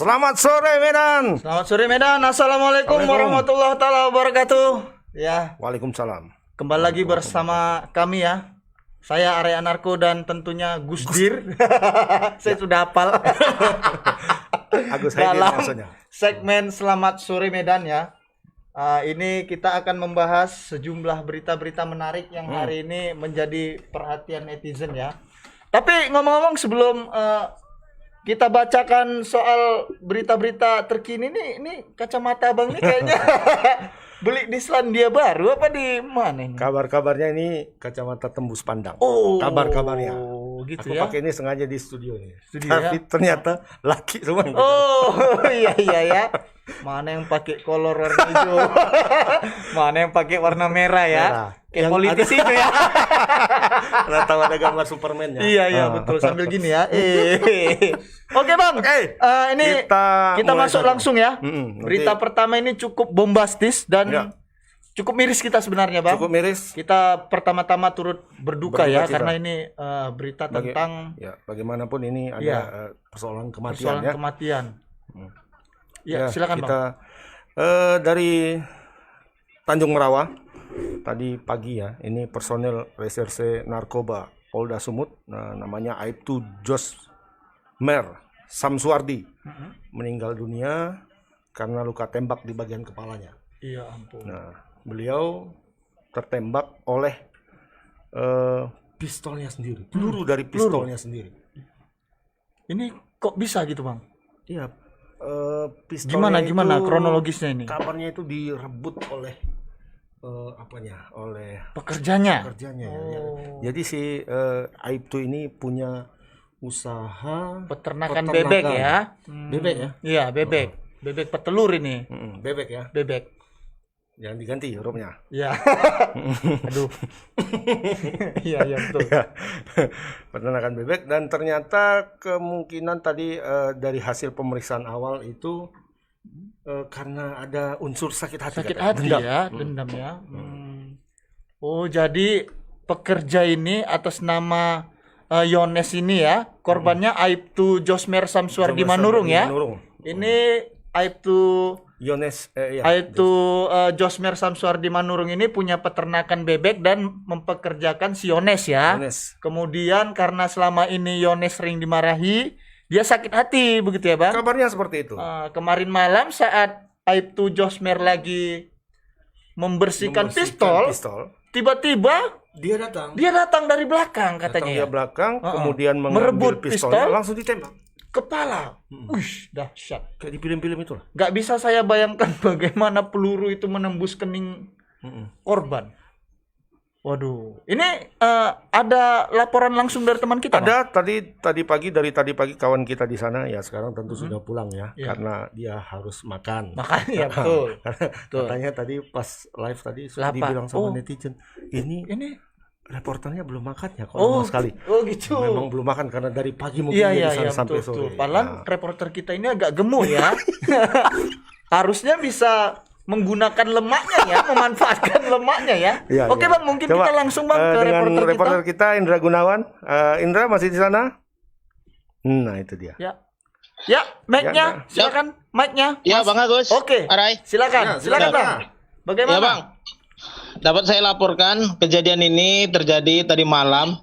Selamat sore Medan. Selamat sore Medan. Assalamualaikum warahmatullahi wabarakatuh. Ya, Waalaikumsalam. kembali lagi bersama kami ya. Saya Arya Narko dan tentunya Gus Dir. Saya sudah hafal. Agus Haidir Dalam maksudnya. segmen Selamat Sore Medan ya. Ini kita akan membahas sejumlah berita-berita menarik yang hari ini menjadi perhatian netizen ya. Tapi ngomong-ngomong sebelum kita bacakan soal berita-berita terkini nih, ini kacamata Abang nih kayaknya beli di Selandia Baru apa di mana ini? Kabar-kabarnya ini kacamata tembus pandang. Oh, kabar-kabarnya. Gitu Aku ya. pakai ini sengaja di studio nih. Studio Tapi ya? ternyata laki semua. yang Oh, iya ya. Mana yang pakai kolor warna hijau? Mana yang pakai warna merah ya? Merah. Kayak Yang politisi itu ya. Karena tahu ada gambar Superman ya. Iya betul, sambil gini ya. Oke Bang. Oke. Ini kita mulai masuk saja. langsung ya. Nanti Berita pertama ini cukup bombastis dan Ya. cukup miris kita sebenarnya Bang. cukup miris. Kita pertama-tama turut berduka ya Berduka cita. karena ini berita tentang Ya, bagaimanapun ini ada Ya. persoalan kematian persoalan ya. kematian. Ya, silakan Bang. kita dari Tanjung Merawa tadi pagi ya, ini personel reserse narkoba Polda Sumut, namanya Aibtu Josmer Samsuardi meninggal dunia karena luka tembak di bagian kepalanya. Iya ampun. Nah, beliau tertembak oleh pistolnya sendiri, peluru dari pistolnya sendiri. Ini kok bisa gitu Bang? Iya, pistolnya Gimana itu, kronologisnya ini? kabarnya itu direbut oleh oleh Pekerjanya. pekerjanya ya. Oh. Jadi si Aibtu ini punya usaha Peternakan bebek ya. Bebek ya? Iya, bebek. Bebek petelur ini. Bebek ya. Bebek. Jangan diganti hurufnya. Iya. Aduh. Iya betul. Ya. Peternakan bebek, dan ternyata kemungkinan tadi dari hasil pemeriksaan awal itu karena ada unsur sakit hati. Sakit katanya. hati Dendam. ya, dendam ya. Oh, jadi pekerja ini atas nama Yones ini ya, korbannya Aibtu Josmer Samsuardi Manurung ya. Manurung. Ini Aibtu Yones Josmer Samsuardi Manurung ini punya peternakan bebek dan mempekerjakan si Yones ya. Yones. Kemudian karena selama ini Yones sering dimarahi, dia sakit hati begitu ya Bang. Kabarnya seperti itu. Kemarin malam saat Aibtu Josmer lagi membersihkan pistol, tiba-tiba Dia datang. dia datang dari belakang Datang katanya dia ya. belakang, kemudian Merebut mengambil pistolnya, pistol. langsung ditembak. Kepala. Wih, dahsyat. Kayak di film-film itu lah. Gak bisa saya bayangkan bagaimana peluru itu menembus kening korban. Waduh, ini ada laporan langsung dari teman kita, Bang? Ada tadi pagi kawan kita di sana ya, sekarang tentu sudah pulang ya, karena dia harus makan. Makanya betul. Karena katanya tadi pas live tadi sudah Lapar. dibilang sama Oh. netizen, ini reporternya belum makan ya, kalau Oh, lama sekali. oh gitu. Memang belum makan karena dari pagi mungkin Iya dia di sana sampai betul, sore. Padahal Nah, reporter kita ini agak gemuk ya. Harusnya bisa menggunakan lemaknya ya, memanfaatkan lemaknya ya. iya, Oke iya. Bang, mungkin Coba, kita langsung Bang ke dengan reporter kita. kita Indra Gunawan. Indra masih di sana? Nah, itu dia. Ya, mic-nya, Ya, silakan mic-nya. Ya Mas. Bang Agus. Oke. Arai. Silakan silakan, Bang. Bagaimana? Ya Bang. Dapat saya laporkan kejadian ini terjadi tadi malam.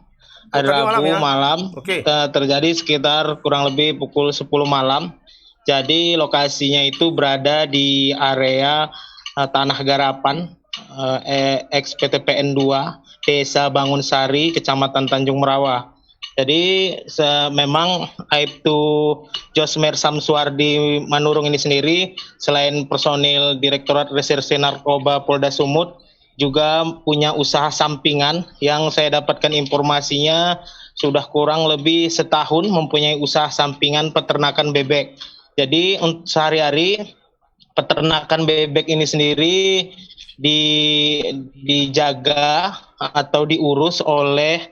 Hari tadi malam Rabu ya? malam. Oke. Terjadi sekitar kurang lebih pukul 10 malam. Jadi lokasinya itu berada di area Tanah Garapan, ex PTPN 2, Desa Bangunsari, Kecamatan Tanjung Merawa. Jadi memang Aibtu Josmer Samsuardi Manurung ini sendiri selain personil Direktorat Reserse Narkoba Polda Sumut juga punya usaha sampingan yang saya dapatkan informasinya sudah kurang lebih setahun mempunyai usaha sampingan peternakan bebek. Jadi sehari-hari peternakan bebek ini sendiri dijaga atau diurus oleh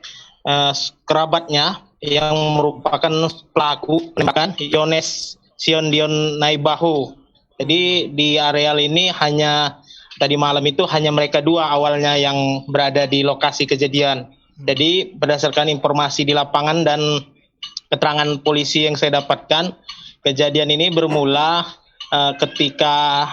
kerabatnya yang merupakan pelaku penembakan, Yones Siondion Naibahu. Jadi di areal ini tadi malam itu hanya mereka dua awalnya yang berada di lokasi kejadian. Jadi berdasarkan informasi di lapangan dan keterangan polisi yang saya dapatkan, kejadian ini bermula ketika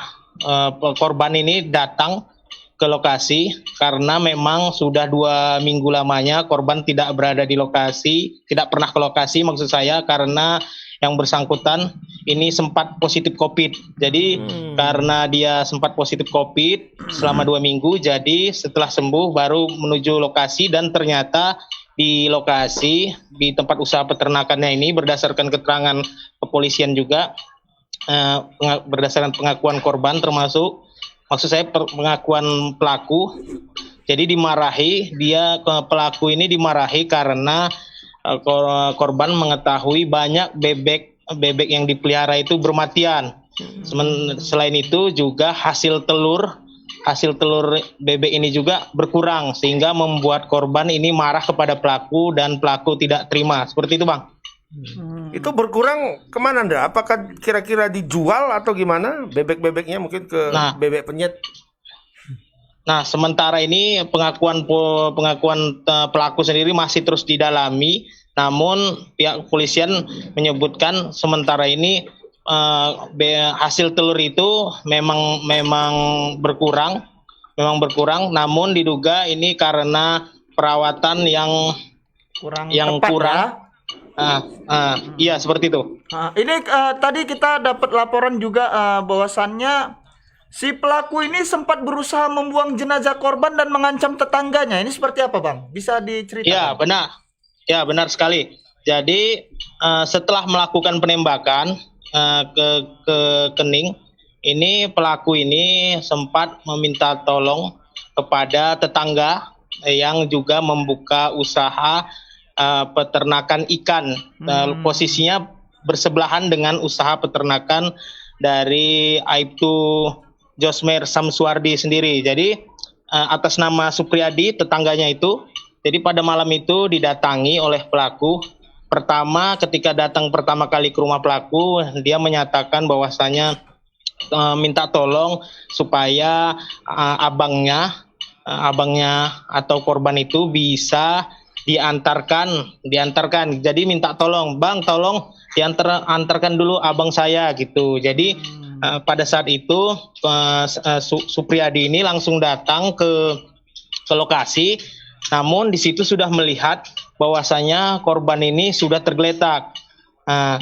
korban ini datang ke lokasi karena memang sudah 2 minggu lamanya korban tidak berada di lokasi, tidak pernah ke lokasi maksud saya, karena yang bersangkutan ini sempat positif COVID. Jadi karena dia sempat positif COVID selama 2 minggu, jadi setelah sembuh baru menuju lokasi, dan ternyata di lokasi di tempat usaha peternakannya ini berdasarkan keterangan kepolisian juga, berdasarkan pengakuan korban termasuk maksud saya pengakuan pelaku, jadi pelaku ini dimarahi karena korban mengetahui banyak bebek yang dipelihara itu bermatian. Selain itu juga hasil telur bebek ini juga berkurang, sehingga membuat korban ini marah kepada pelaku dan pelaku tidak terima. Seperti itu, Bang. Itu berkurang kemana Anda? Apakah kira-kira dijual atau gimana? Bebek-bebeknya mungkin ke bebek penyet? Nah, sementara ini pengakuan pelaku sendiri masih terus didalami. Namun pihak kepolisian menyebutkan sementara ini hasil telur itu memang berkurang, namun diduga ini karena perawatan yang kurang. Iya, seperti itu. Ini tadi kita dapat laporan juga bahwasannya si pelaku ini sempat berusaha membuang jenazah korban dan mengancam tetangganya. Ini seperti apa, Bang? Bisa diceritakan? Ya, benar. Ya, benar sekali. Jadi setelah melakukan penembakan ke kening, ini pelaku ini sempat meminta tolong kepada tetangga yang juga membuka usaha peternakan ikan. Posisinya bersebelahan dengan usaha peternakan dari Aibtu Josmer Samsuardi sendiri. Jadi atas nama Supriyadi, tetangganya itu. Jadi pada malam itu didatangi oleh pelaku. Pertama, ketika datang pertama kali ke rumah pelaku, dia menyatakan bahwasanya minta tolong supaya abangnya atau korban itu bisa diantarkan. Jadi minta tolong, Bang, tolong antarkan dulu abang saya gitu. Jadi pada saat itu Supriyadi ini langsung datang ke lokasi, namun di situ sudah melihat bahwasanya korban ini sudah tergeletak.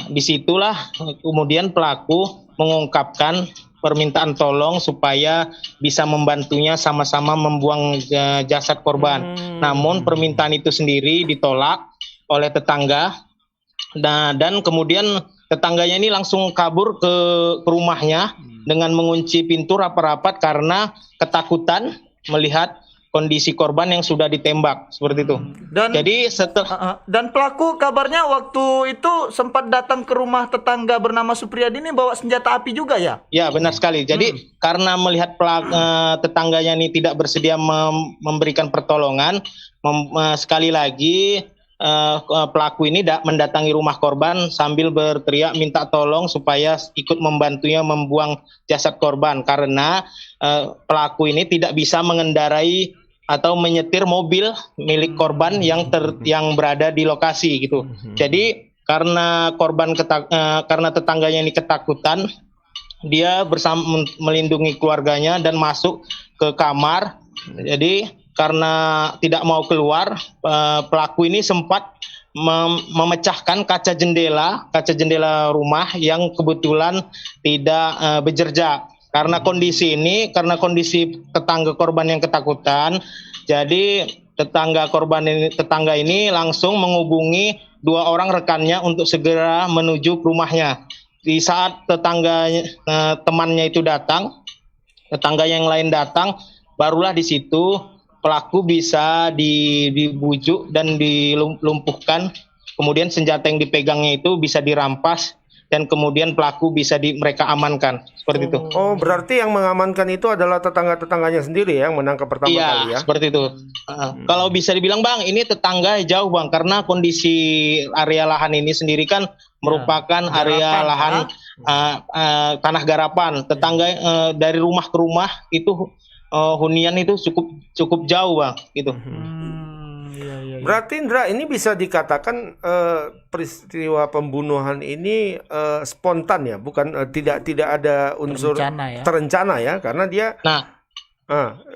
Disitulah kemudian pelaku mengungkapkan permintaan tolong supaya bisa membantunya sama-sama membuang jasad korban. Namun permintaan itu sendiri ditolak oleh tetangga, dan kemudian tetangganya ini langsung kabur ke rumahnya dengan mengunci pintu rapat-rapat karena ketakutan melihat kondisi korban yang sudah ditembak, seperti itu. Dan pelaku kabarnya waktu itu sempat datang ke rumah tetangga bernama Supriyadi ini bawa senjata api juga ya? Ya, benar sekali. Jadi karena melihat tetangganya ini tidak bersedia memberikan pertolongan, sekali lagi pelaku ini mendatangi rumah korban sambil berteriak minta tolong supaya ikut membantunya membuang jasad korban, karena pelaku ini tidak bisa mengendarai atau menyetir mobil milik korban yang berada di lokasi gitu. Jadi karena karena tetangganya ini ketakutan, dia melindungi keluarganya dan masuk ke kamar. Jadi karena tidak mau keluar, pelaku ini sempat memecahkan kaca jendela rumah yang kebetulan tidak berjerjak. Karena kondisi tetangga korban yang ketakutan, jadi tetangga ini langsung menghubungi 2 orang rekannya untuk segera menuju ke rumahnya. Di saat temannya itu datang, tetangga yang lain datang, barulah di situ pelaku bisa dibujuk dan dilumpuhkan. Kemudian senjata yang dipegangnya itu bisa dirampas, dan kemudian pelaku bisa mereka amankan, seperti itu. Oh, berarti yang mengamankan itu adalah tetangga-tetangganya sendiri yang menangkap pertama kali ya? Iya, seperti itu. Kalau bisa dibilang, Bang, ini tetangga jauh, Bang, karena kondisi area lahan ini sendiri kan merupakan area lahan tanah garapan. Tetangga dari rumah ke rumah itu hunian itu cukup jauh, Bang, gitu. Iya. Berarti Indra ini bisa dikatakan peristiwa pembunuhan ini spontan ya, bukan tidak ada unsur terencana ya, karena dia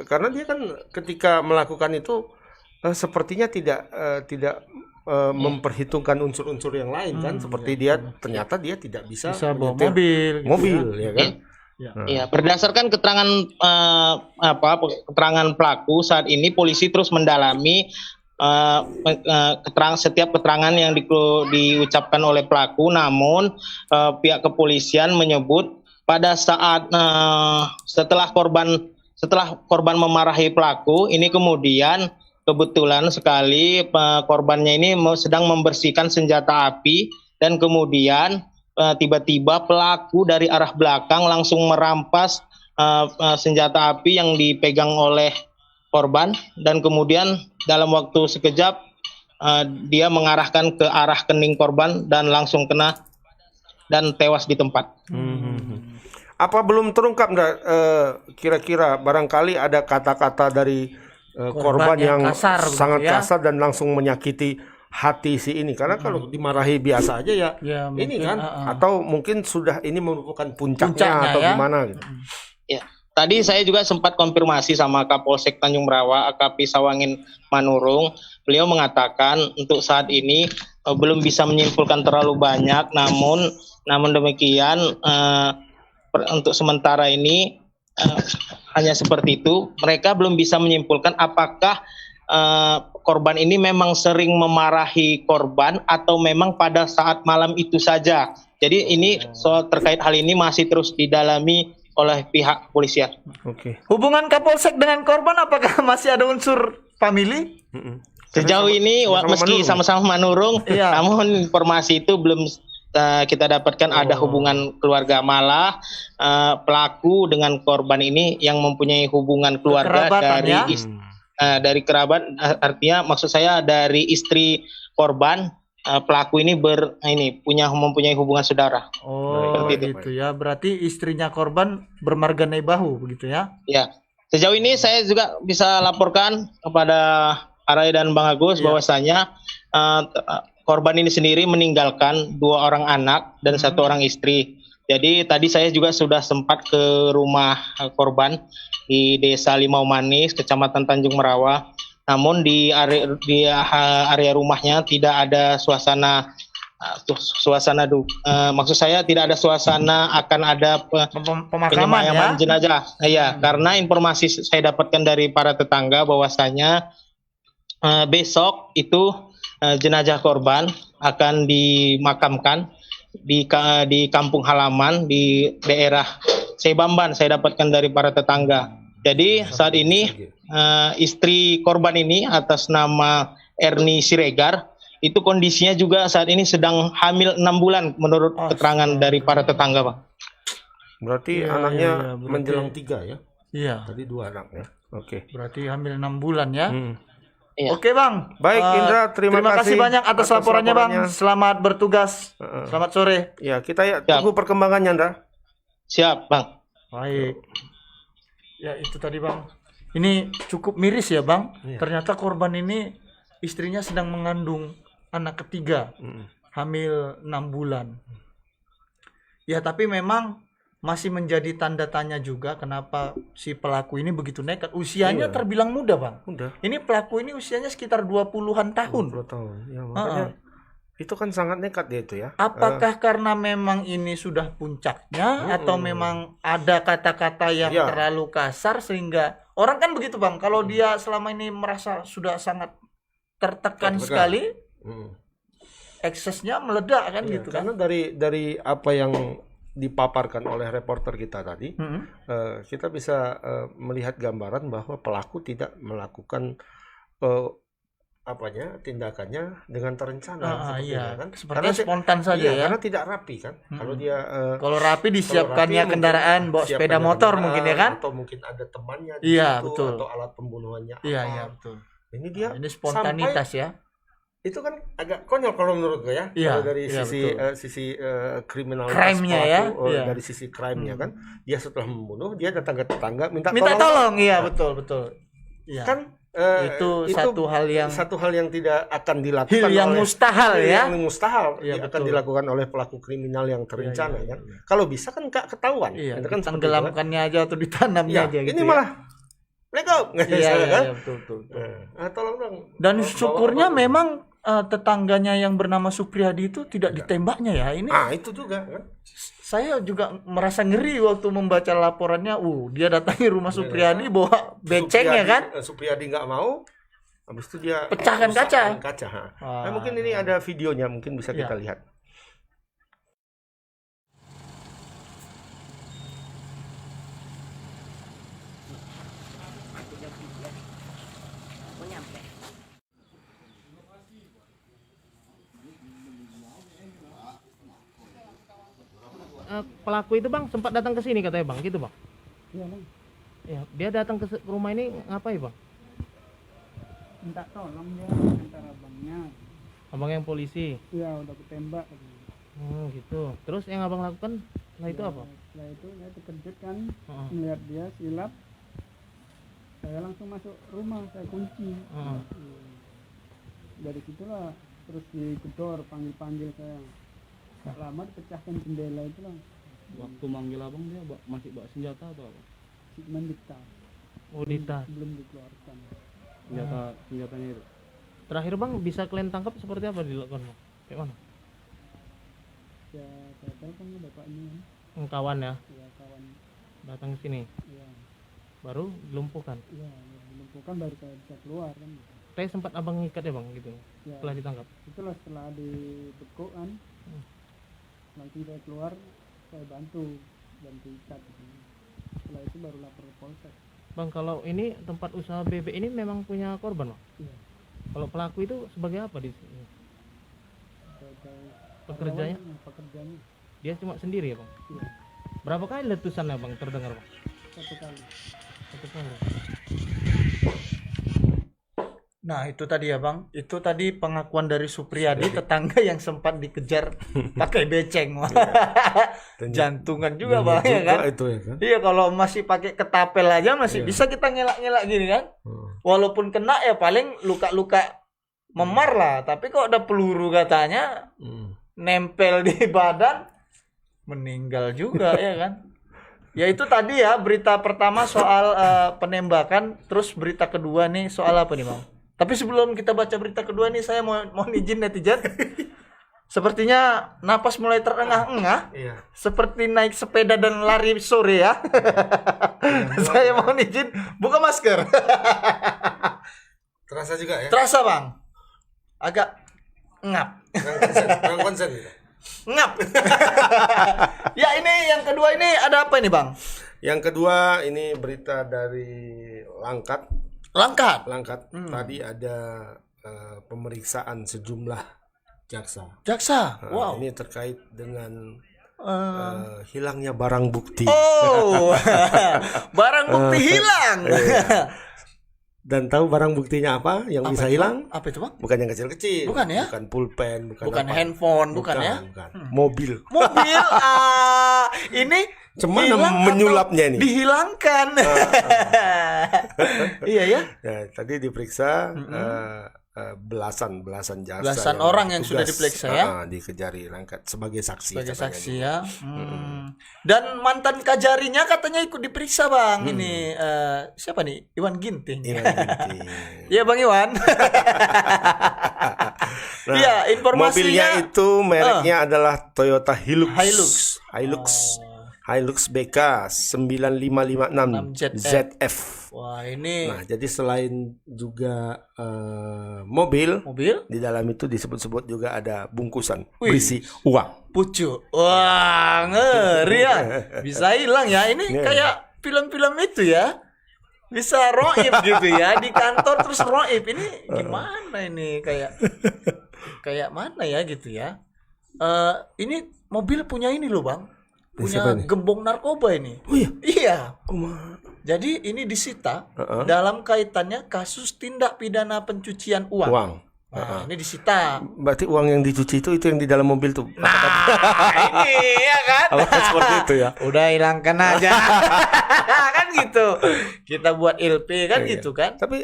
karena dia kan ketika melakukan itu sepertinya tidak memperhitungkan unsur-unsur yang lain kan, seperti dia ternyata dia tidak bisa bawa menyetir mobil ya kan. Ya, berdasarkan keterangan keterangan pelaku saat ini polisi terus mendalami setiap keterangan yang diucapkan oleh pelaku. Namun pihak kepolisian menyebut pada saat setelah korban memarahi pelaku ini, kemudian kebetulan sekali korbannya ini sedang membersihkan senjata api, dan kemudian tiba-tiba pelaku dari arah belakang langsung merampas senjata api yang dipegang oleh korban, dan kemudian dalam waktu sekejap dia mengarahkan ke arah kening korban dan langsung kena dan tewas di tempat. Apa belum terungkap kira-kira barangkali ada kata-kata dari korban yang kasar, sangat ya? kasar dan langsung menyakiti hati si ini, karena kalau dimarahi biasa aja ya ini mungkin, kan atau mungkin sudah ini merupakan puncaknya atau ya? gimana gitu. Ya, tadi saya juga sempat konfirmasi sama Kapolsek Tanjung Merawa AKP Sawangin Manurung. Beliau mengatakan untuk saat ini belum bisa menyimpulkan terlalu banyak, namun demikian untuk sementara ini hanya seperti itu. Mereka belum bisa menyimpulkan apakah korban ini memang sering memarahi korban atau memang pada saat malam itu saja. Jadi ini soal terkait hal ini masih terus didalami oleh pihak polisian. Oke. Hubungan Kapolsek dengan korban apakah masih ada unsur famili? Sejauh ini meski sama-sama Manurung, namun informasi itu belum kita dapatkan ada hubungan keluarga. Malah pelaku dengan korban ini yang mempunyai hubungan keluarga dari kerabat, artinya maksud saya dari istri korban. Pelaku ini mempunyai hubungan saudara. Gitu ya. Berarti istrinya korban bermarganai bahu begitu ya? Ya. Sejauh ini saya juga bisa laporkan kepada Aray dan Bang Agus bahwasanya korban ini sendiri meninggalkan 2 orang anak dan 1 orang istri. Jadi tadi saya juga sudah sempat ke rumah korban di Desa Limau Manis, Kecamatan Tanjung Merawa. Namun di area rumahnya tidak ada suasana maksud saya tidak ada suasana akan ada penyemayaman jenazah. Karena informasi saya dapatkan dari para tetangga bahwasanya besok itu jenazah korban akan dimakamkan di kampung halaman di daerah Sebamban. Saya dapatkan dari para tetangga. Jadi saat ini istri korban ini atas nama Erni Siregar itu kondisinya juga saat ini sedang hamil 6 bulan menurut keterangan dari para tetangga, Pak. Berarti anaknya menjelang 3 ya? Iya. Tadi 2 anak ya. Oke. Berarti hamil 6 bulan ya? Iya. Oke Bang. Baik Indra, terima kasih banyak atas laporannya Bang. Selamat bertugas. Selamat sore. Ya, kita tunggu perkembangannya Indra. Siap, Bang. Baik. Ya itu tadi Bang. Ini cukup miris ya Bang. Ternyata korban ini istrinya sedang mengandung anak ketiga, hamil 6 bulan. Ya tapi memang masih menjadi tanda tanya juga kenapa si pelaku ini begitu nekat. Usianya terbilang muda Bang. Muda. Ini pelaku ini usianya sekitar 20-an tahun. 20 tahun. Ya makanya itu kan sangat nekat dia itu ya. Apakah karena memang ini sudah puncaknya atau memang ada kata-kata yang terlalu kasar sehingga orang kan begitu Bang, kalau dia selama ini merasa sudah sangat tertekan sekali, eksesnya meledak kan gitu kan. Karena dari apa yang dipaparkan oleh reporter kita tadi, kita bisa melihat gambaran bahwa pelaku tidak melakukan tindakannya dengan terencana kan? Sepertinya spontan saja ya. Karena tidak rapi kan. Kalau dia kalau rapi disiapkannya kendaraan bawa sepeda motor mungkin ya kan, atau mungkin ada temannya di situ, betul. atau alat pembunuhannya Iya betul. Ini spontanitas ya. Itu kan agak konyol kalau menurut gue ya. Kalau dari sisi kriminal crime-nya ya. Dari sisi crime-nya kan, dia setelah membunuh dia datang ke tetangga minta tolong. Iya betul. Iya. Kan Itu satu hal yang tidak akan dilakukan yang mustahil ya. Yang mustahil Iya, akan betul. dilakukan oleh pelaku kriminal yang terencana Iya, kan. Kalau bisa kan nggak ketahuan. Iya, Itu kan seperti itu kan. tenggelamkannya aja atau ditanamnya Ya, aja gitu. ini ya. malah blackout. Iya, kan? betul. Tolong dong. Dan syukurnya memang tetangganya yang bernama Supriyadi itu tidak ditembaknya ya. Ini Itu juga kan. saya juga merasa ngeri waktu membaca laporannya. Dia datangi rumah Supriyadi bawa beceng ya kan? Supriyadi nggak mau. Habis itu dia Pecahkan kaca. Mungkin ini ada videonya, mungkin bisa kita lihat. Pelaku itu bang sempat datang ke sini katanya bang, gitu bang? Iya bang, Ya, dia datang ke rumah ini ngapain bang? minta tolong dia antara abangnya. Abang yang polisi. Iya udah ketembak. Gitu. Terus yang abang lakukan setelah itu apa? Setelah itu saya terkejut kan, Heeh. melihat dia silap. Saya langsung masuk rumah, saya kunci. Heeh. Dari situlah terus digedor, panggil saya. Gak lama dipecahkan jendela itu lah. Waktu manggil abang dia masih bawa senjata atau apa? Shipment dikta. Oh, ditas. Belum dikeluarkan. Senjatanya itu. Terakhir bang bisa kalian tangkap seperti apa dilakukan bang? Kayak mana? Ya saya telepon ke bapaknya. Kawan ya Ya kawan. datang ke sini, Ya, baru dilumpuhkan. ya dilumpuhkan baru saya bisa keluar kan. Tapi sempat abang ngikat ya bang gitu Ya, setelah ditangkap. itulah setelah dibekuk kan. Langsung saya keluar, saya bantu ikat gitu. Setelah itu baru lapor ke polsek. Bang, kalau ini tempat usaha bebek ini memang punya korban bang? Iya. Kalau pelaku itu sebagai apa di sini? Sebagai Pekerjanya? karyawan, pekerjanya. Dia cuma sendiri ya bang? Iya. Berapa kali letusannya bang terdengar bang? Satu kali. Satu kali. Nah, itu tadi ya, Bang. Itu tadi pengakuan dari Supriyadi, tetangga yang sempat dikejar pakai beceng. Jantungan juga, Bang, ya kan? Itu ya kan. Iya, kalau masih pakai ketapel aja masih bisa kita ngelak-ngelak gini kan. Walaupun kena ya paling luka-luka memar lah, tapi kok ada peluru katanya nempel di badan, meninggal juga ya kan. Ya itu tadi ya berita pertama soal penembakan, terus berita kedua nih soal apa nih, Bang? Tapi sebelum kita baca berita kedua nih, saya mau izin netizen. Sepertinya napas mulai terengah-engah, seperti naik sepeda dan lari sore ya. Saya mau izin buka masker. Terasa juga ya. Terasa, Bang? Agak ngap. Kurang konsen gitu. Ngap. Ya, ini yang kedua ini ada apa ini, Bang? Yang kedua ini berita dari Langkat. Langkat. Tadi ada pemeriksaan sejumlah jaksa. Jaksa. Wow. Ini terkait dengan hilangnya barang bukti. Oh. Barang bukti hilang. Dan tahu barang buktinya apa yang bisa hilang? Apa itu, Bang? Bukan yang kecil-kecil. Bukan ya? Bukan pulpen, Bukan apa. handphone, bukan ya? Bukan. Mobil. Mobil. Ini Cuman hilang menyulapnya atau nih. Dihilangkan. Iya ya. Nah, tadi diperiksa belasan jaksa. Belasan orang yang sudah diperiksa ya? Dikejari Langkat sebagai saksi. Sebagai katanya saksi nih. ya. Dan mantan kajarinya katanya ikut diperiksa, Bang. Ini siapa nih? Iwan Ginting. Iwan Ginting. Iya, Bang Iwan. Iya, informasinya Mobilnya itu mereknya adalah Toyota Hilux. Hilux BK 9556 ZF. Wah, ini Nah, jadi selain juga mobil, di dalam itu disebut-sebut juga ada bungkusan berisi uang. pucuk. Wah, ngeri ya. Bisa hilang ya. Ini kayak film-film itu ya. Bisa roib gitu ya di kantor terus roib. Ini gimana ini kayak mana ya gitu ya. Ini mobil punya ini loh, Bang. Punya gembong narkoba ini. Oh iya. Iya. Jadi ini disita dalam kaitannya kasus tindak pidana pencucian uang. Nah, ini disita. Berarti uang yang dicuci itu yang di dalam mobil tuh. Ini ya kan? Kalau seperti itu ya. Udah hilangkan aja. Kan gitu. Kita buat LP kan Iya. gitu kan. Tapi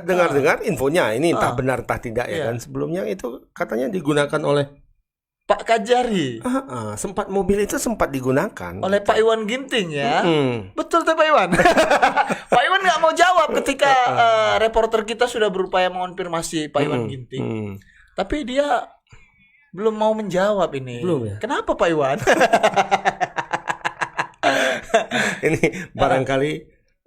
dengar-dengar infonya ini entah benar entah tidak ya Iya. kan. Sebelumnya itu katanya digunakan oleh Pak Kajari. sempat mobil itu sempat digunakan Oleh Pak Iwan Ginting ya. Hmm. Betul tuh Pak Iwan. Pak Iwan nggak mau jawab ketika reporter kita sudah berupaya mengonfirmasi Pak Iwan Ginting. Hmm. Tapi dia belum mau menjawab ini. Belum ya? Kenapa Pak Iwan? Ini barangkali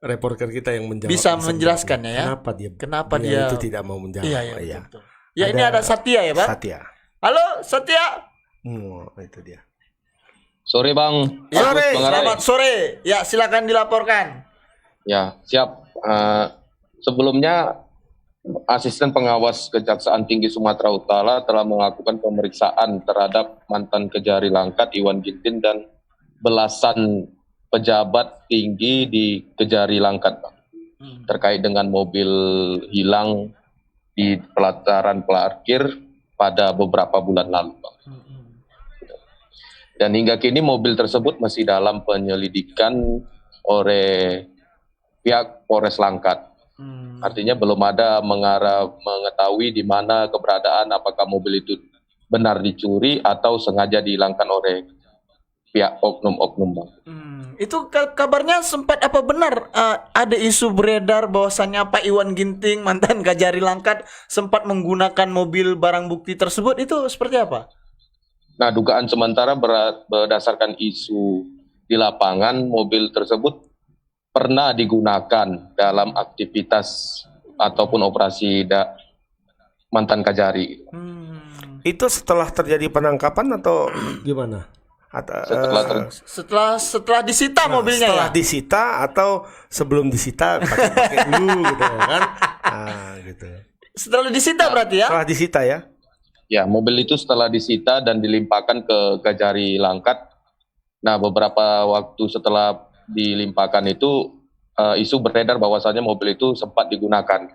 reporter kita yang menjawab Bisa menjelaskan ya. Kenapa dia itu tidak mau menjawab? Iya, iya, Iya. betul. Ya ini ada Satya ya, Pak. Satya. Halo, Satya. Itu dia. Sore Bang. Sore, Bang Arai. selamat sore. Ya, silakan dilaporkan. Ya, siap. Sebelumnya Asisten Pengawas Kejaksaan Tinggi Sumatera Utara telah melakukan pemeriksaan terhadap mantan Kejari Langkat Iwan Ginting dan belasan pejabat tinggi di Kejari Langkat, Bang. Terkait dengan mobil hilang di pelataran parkir pada beberapa bulan lalu, Bang. Dan hingga kini mobil tersebut masih dalam penyelidikan oleh pihak Polres Langkat. Artinya belum ada mengetahui di mana keberadaan, apakah mobil itu benar dicuri atau sengaja dihilangkan oleh pihak oknum-oknum, Bang. Itu kabarnya sempat apa benar ada isu beredar bahwasannya Pak Iwan Ginting mantan Kajari Langkat sempat menggunakan mobil barang bukti tersebut, itu seperti apa? Nah, dugaan sementara berdasarkan isu di lapangan, mobil tersebut pernah digunakan dalam aktivitas ataupun operasi mantan Kajari. Itu setelah terjadi penangkapan atau gimana? Setelah disita mobilnya setelah ya? disita atau sebelum disita pakai dulu gitu kan? Gitu. Setelah disita berarti ya? Setelah disita ya? Ya, mobil itu setelah disita dan dilimpahkan ke Kajari Langkat. Nah, beberapa waktu setelah dilimpahkan itu isu beredar bahwasannya mobil itu sempat digunakan.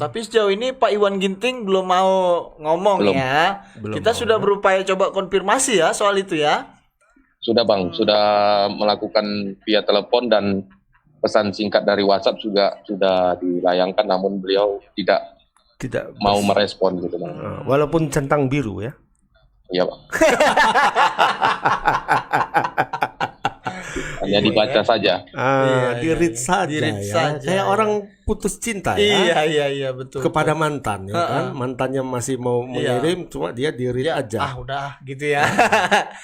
Tapi sejauh ini Pak Iwan Ginting belum mau ngomong ya. Kita sudah berupaya coba konfirmasi ya soal itu ya. Sudah Bang, sudah melakukan via telepon dan pesan singkat dari WhatsApp juga sudah dilayangkan, namun beliau tidak mau merespon gitu Bang. Walaupun centang biru ya. Iya Bang. Hanya dibaca saja. Di-read saja Di-read ya. saja, Kayak ya. orang putus cinta ya. Iya betul. Kepada mantan ya kan. Mantannya masih mau mengirim, cuma dia di-read aja. Udah gitu ya.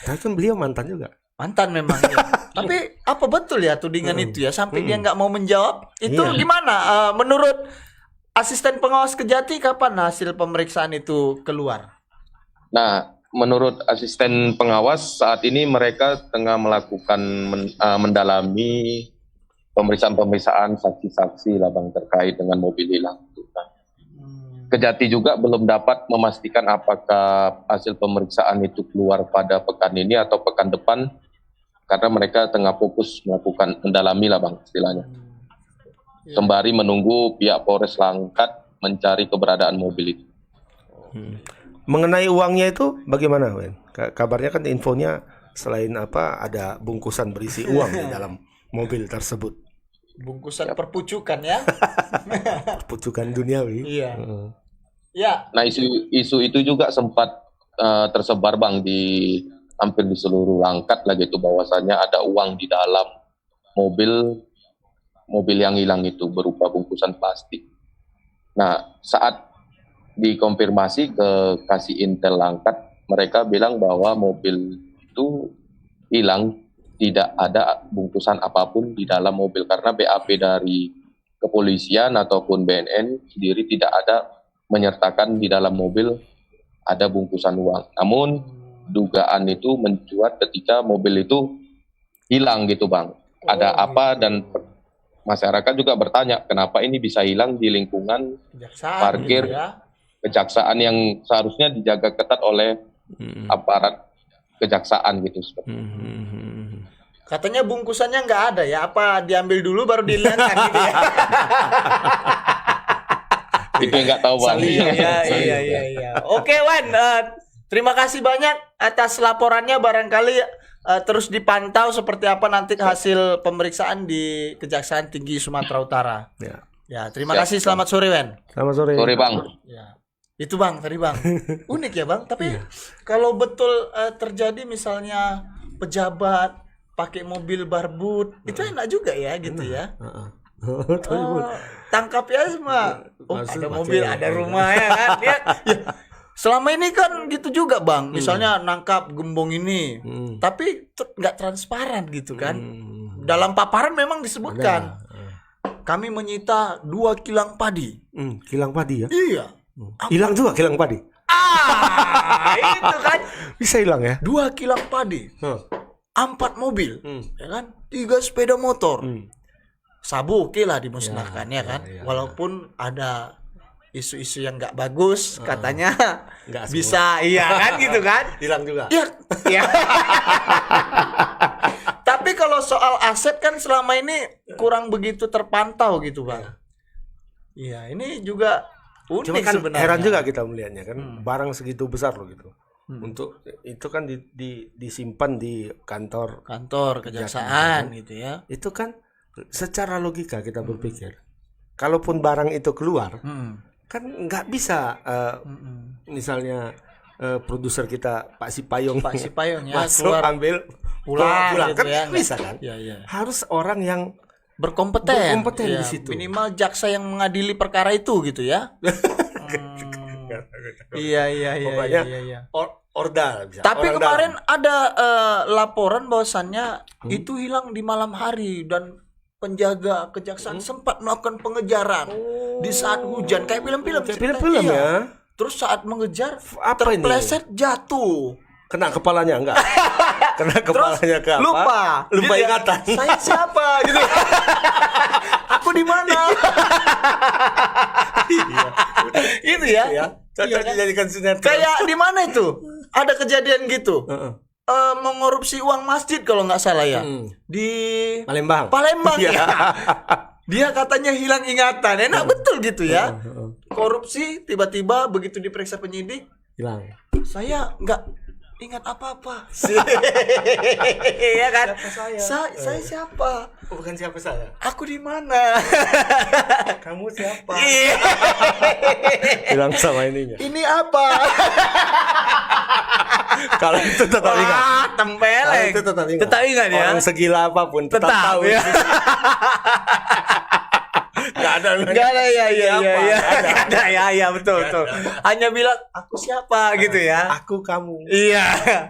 Tapi kan beliau mantan juga. Mantan memang ya. Tapi apa betul ya tudingan itu ya sampai dia nggak mau menjawab? Itu gimana? Menurut Asisten Pengawas Kejati, kapan hasil pemeriksaan itu keluar? Nah, menurut asisten pengawas saat ini mereka tengah melakukan mendalami pemeriksaan saksi-saksi lah Bang terkait dengan mobil hilang. Nah, Kejati juga belum dapat memastikan apakah hasil pemeriksaan itu keluar pada pekan ini atau pekan depan karena mereka tengah fokus melakukan mendalami lah Bang istilahnya. Sembari menunggu pihak Polres Langkat mencari keberadaan mobil itu. Mengenai uangnya itu bagaimana, Wen? Kabarnya kan infonya selain apa ada bungkusan berisi uang di dalam mobil tersebut. Bungkusan perpucukan ya? Perpucukan duniawi. Iya. Ya. Nah isu itu juga sempat tersebar Bang di hampir di seluruh Langkat lah gitu bahwasannya ada uang di dalam mobil yang hilang itu berupa bungkusan plastik. Nah saat dikonfirmasi ke Kasih Intel Langkat, mereka bilang bahwa mobil itu hilang, tidak ada bungkusan apapun di dalam mobil karena BAP dari kepolisian ataupun BNN sendiri tidak ada menyertakan di dalam mobil ada bungkusan uang. Namun dugaan itu mencuat ketika mobil itu hilang gitu Bang. Ada apa dan masyarakat juga bertanya kenapa ini bisa hilang di lingkungan Kejaksaan parkir gitu ya. kejaksaan yang seharusnya dijaga ketat oleh aparat kejaksaan gitu. Katanya bungkusannya nggak ada ya, apa diambil dulu baru dihilangkan gitu ya? Itu yang nggak tahu bang. Iya. Oke Wan, terima kasih banyak atas laporannya. Barangkali terus dipantau seperti apa nanti hasil pemeriksaan di Kejaksaan Tinggi Sumatera Utara. Ya, terima Siap, kasih. Selamat sore Wan. Selamat sore. Sore bang. Ya. Itu Bang, tadi Bang. Unik ya Bang, tapi kalau betul terjadi misalnya pejabat pakai mobil barbut, itu enak juga ya gitu ya. Tangkap ya semua. Oh, ada mobil, ada rumah ya kan. Ya. Selama ini kan gitu juga Bang. Misalnya nangkap gembong ini, tapi nggak transparan gitu kan. Dalam paparan memang disebutkan. Kami menyita 2 kilang padi. Kilang padi ya? Iya. Hilang juga kilang padi. Itu kan Bisa hilang ya? 2 kilang padi, 4 mobil, ya kan, 3 sepeda motor. Sabu oke lah dimusnahkan ya kan. Walaupun ada isu-isu yang nggak bagus, katanya Nggak bisa, iya kan gitu kan. Hilang juga. Iya. Tapi kalau soal aset kan selama ini kurang begitu terpantau gitu Bang. Iya, ini juga Cuma unik kan sebenarnya. heran juga kita melihatnya kan, barang segitu besar loh gitu. Untuk itu kan disimpan di kantor Kejaksaan gitu ya. itu kan secara logika kita berpikir, kalaupun barang itu keluar, kan nggak bisa misalnya produser kita Pak Sipayung Ya masuk keluar ambil pulang gitu kan ya. bisa kan? Iya. Harus orang yang Berkompeten di ya, situ. minimal jaksa yang mengadili perkara itu gitu ya. Iya. Pokoknya ordal bisa. Tapi Orang kemarin dalam. ada laporan bahwasannya itu hilang di malam hari dan penjaga kejaksaan sempat melakukan pengejaran di saat hujan kayak film-film. Kayak film-film ya. Terus saat mengejar Apa ini? terpleset jatuh. Kena kepalanya enggak? Kena kepalanya ke apa? Lupa Lupa Gitu ya, ingatan. Saya siapa gitu. Aku di mana? Gitu ya. Ya. Cocok Iya kan? dijadikan sinetron. Kayak di mana itu? Ada kejadian gitu. Mengorupsi uang masjid kalau nggak salah ya. Di Palembang. Iya. Iya. Dia katanya hilang ingatan. Enak betul gitu ya. Korupsi tiba-tiba begitu diperiksa penyidik, Hilang. saya nggak ingat apa-apa. Iya kan? Saya siapa? Bukan siapa saya. Aku di mana? Kamu siapa? Iya. Bilang sama ininya. Ini apa? Kalau itu tetap ingat. Wah, Kalau tempeleng. itu tetap ingat. Tetap ingat ya. Orang segila apapun tetap Tetap, tahu. ya. Nggak ada. Enggak ada ya. Siapa? Nggak ada ya betul. Hanya bilang aku siapa gitu ya. Aku kamu. Iya.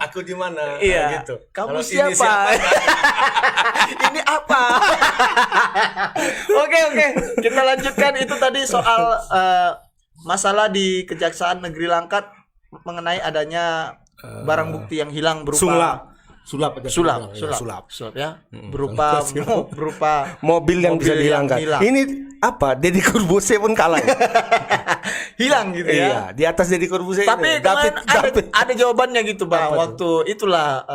Aku di mana? Iya. Nah, gitu. Kamu Kalau ini siapa? Ini apa? Oke. Kita lanjutkan itu tadi soal masalah di Kejaksaan Negeri Langkat mengenai adanya barang bukti yang hilang berupa Sulap ya. Berupa mobil yang bisa dihilangkan. hilang. Ini apa? Deddy Corbuzier pun kalah. Hilang gitu ya. Iya, di atas Deddy Corbuzier. Tapi ini. kemarin ada jawabannya gitu Bang. Apa Waktu itulah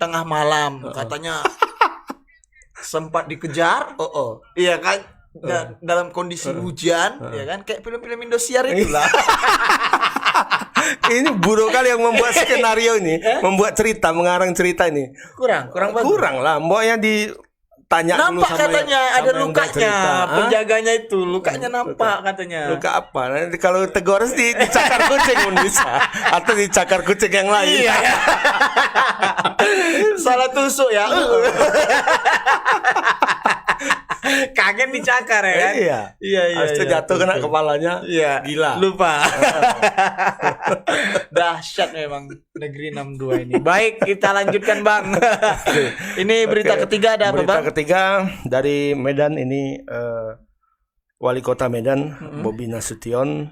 tengah malam katanya sempat dikejar. Iya kan? Dalam kondisi hujan, ya kan? Kayak film-film Indosiar itulah. Ini buruk kali yang membuat skenario ini, membuat cerita, mengarang cerita ini. Kurang bagus. Kurang lah, mboknya ditanya dulu Nampak sama katanya yang- ada sama yang buat lukanya, cerita. penjaganya itu lukanya nampak katanya. Luka apa? Nanti kalau tegur dicakar kucing pun bisa, atau dicakar kucing yang lain. Iya. Salah tusuk ya. Kaget dicakar ya kan? Iya. Habis itu jatuh kena kepalanya. Iya. Gila. Lupa. Dahsyat memang negeri 62 ini. Baik, kita lanjutkan Bang. Ini berita ketiga ada apa Berita Bang? ketiga dari Medan ini, Wali Kota Medan Bobi Nasution